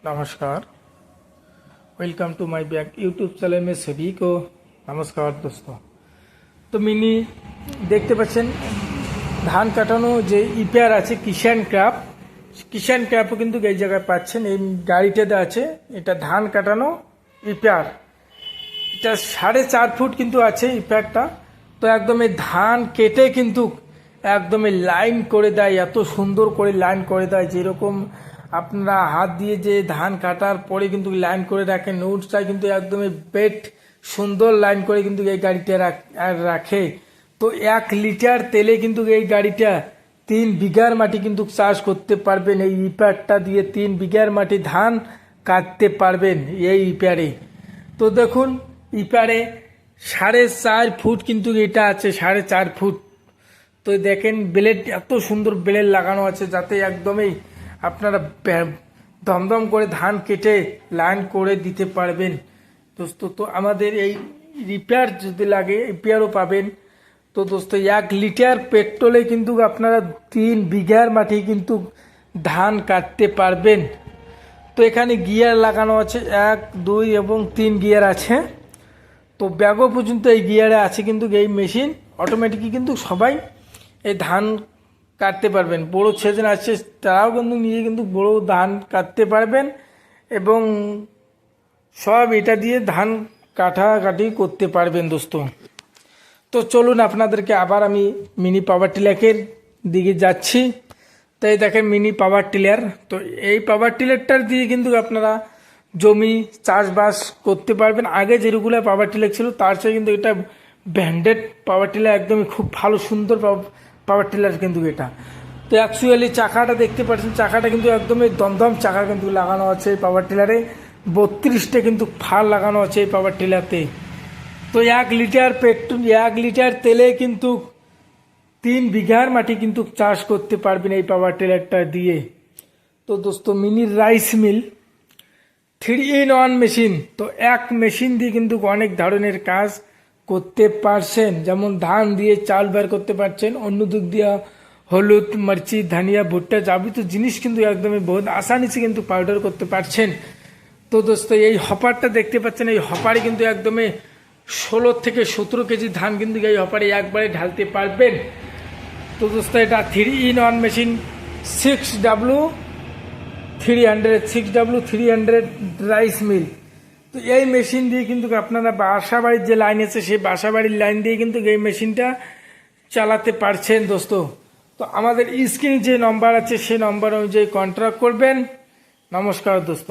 नमस्कार। Welcome to my back YouTube channel में सभी को नमस्कार दोस्तों। तो मिनी देखते पाচ্ছেন ধান কাটানো যে ইপিআর আছে কিষান ক্র্যাপ কিন্তু এই জায়গায় পাচ্ছেন। এই গাড়িটাতে আছে, এটা ধান কাটানো ইপিআর। এটা 4.5 ফুট কিন্তু আছে ইপিআরটা। তো একদম এই ধান কেটে কিন্তু একদম লাইন করে দেয়, এত সুন্দর করে লাইন করে দেয়, যেরকম আপনারা হাত দিয়ে যে ধান কাটার পরে কিন্তু লাইন করে রাখেন নোটসটা কিন্তু একদমই বেট সুন্দর লাইন করে কিন্তু এই গাড়িটা রাখে। তো 1 লিটার তেলে কিন্তু এই গাড়িটা 3 বিঘার মাটি কিন্তু চাষ করতে পারবেন। এই ইপিআরটা দিয়ে 3 বিঘার মাটি ধান কাটতে পারবেন এই ইপিআরে। তো দেখুন ইপিআরে 4.5 ফুট কিন্তু এটা আছে, 4.5 ফুট। তো দেখেন ব্লেড, এত সুন্দর ব্লেড লাগানো আছে যাতে একদমই আপনারা দমদম করে ধান কেটে লাইন করে দিতে পারবেন দোস্ত। তো আমাদের এই রিপেয়ার যদি লাগে রিপেয়ারও পাবেন। তো দোস্ত 1 লিটার পেট্রোলে কিন্তু আপনারা 3 বিঘার মাটি কিন্তু ধান কাটতে পারবেন। তো এখানে গিয়ার লাগানো আছে, 1, 2 এবং 3 গিয়ার আছে। তো ব্যাগও পর্যন্ত এই গিয়ারে আছে কিন্তু এই মেশিন অটোমেটিকই কিন্তু সবাই এই ধান কাটতে পারবেন। বড়ো ছেজন আছে তারাও কিন্তু নিয়ে কিন্তু বড়ো ধান কাটতে পারবেন এবং সব এটা দিয়ে ধান কাটাকাটি করতে পারবেন দোস্ত। তো চলুন আপনাদেরকে আবার আমি মিনি পাওয়ার টিলারের দিকে যাচ্ছি। তাই দেখেন মিনি পাওয়ার টিলার। তো এই পাওয়ার টিলারটার দিয়ে কিন্তু আপনারা জমি চাষবাস করতে পারবেন। আগে যেগুলো পাওয়ার টিলার ছিল তার চেয়ে কিন্তু এটা ব্র্যান্ডেড পাওয়ার টিলার, একদমই খুব ভালো সুন্দর পাওয়ার টিলার কিন্তু এটা। তো অ্যাকচুয়ালি চাকাটা দেখতে পাচ্ছেন, চাকাটা কিন্তু একদমই দমদম চাকা কিন্তু লাগানো আছে এই পাওয়ার টিলারে। 32টা কিন্তু ফাল লাগানো আছে এই পাওয়ার টিলারতে। তো 1 লিটার পেট্রোল 1 লিটার তেলে কিন্তু 3 বিঘার মাটি কিন্তু চাষ করতে পারবেন এই পাওয়ার টিলারটা দিয়ে। তো দোস্ত mini rice mill 3-in-1 machine. তো এক মেশিন দিয়ে কিন্তু অনেক ধরনের কাজ করতে পারছেন, যেমন ধান দিয়ে চাল বের করতে পারছেন, অন্য দিক দিয়ে হলুদ, মির্চি, ধনিয়া, ভুট্টা যাবতীয় জিনিস কিন্তু একদমই বহুত আসানি সে কিন্তু পাউডার করতে পারছেন। তো দোস্ত এই হপারটা দেখতে পাচ্ছেন, এই হপারে কিন্তু একদমই 16 থেকে 17 কেজি ধান কিন্তু এই হপারে একবারে ঢালতে পারবেন। তো দোস্ত এটা 3-in-1 machine 6W300 rice mill. তো এই মেশিন দিয়ে কিন্তু আপনারা বাসা বাড়ির যে লাইন আছে সেই বাসা বাড়ির লাইন দিয়ে কিন্তু এই মেশিনটা চালাতে পারছেন দোস্ত। তো আমাদের স্ক্রিনে যে নম্বর আছে সেই নম্বর অনুযায়ী কন্ট্যাক্ট করবেন। নমস্কার দোস্ত।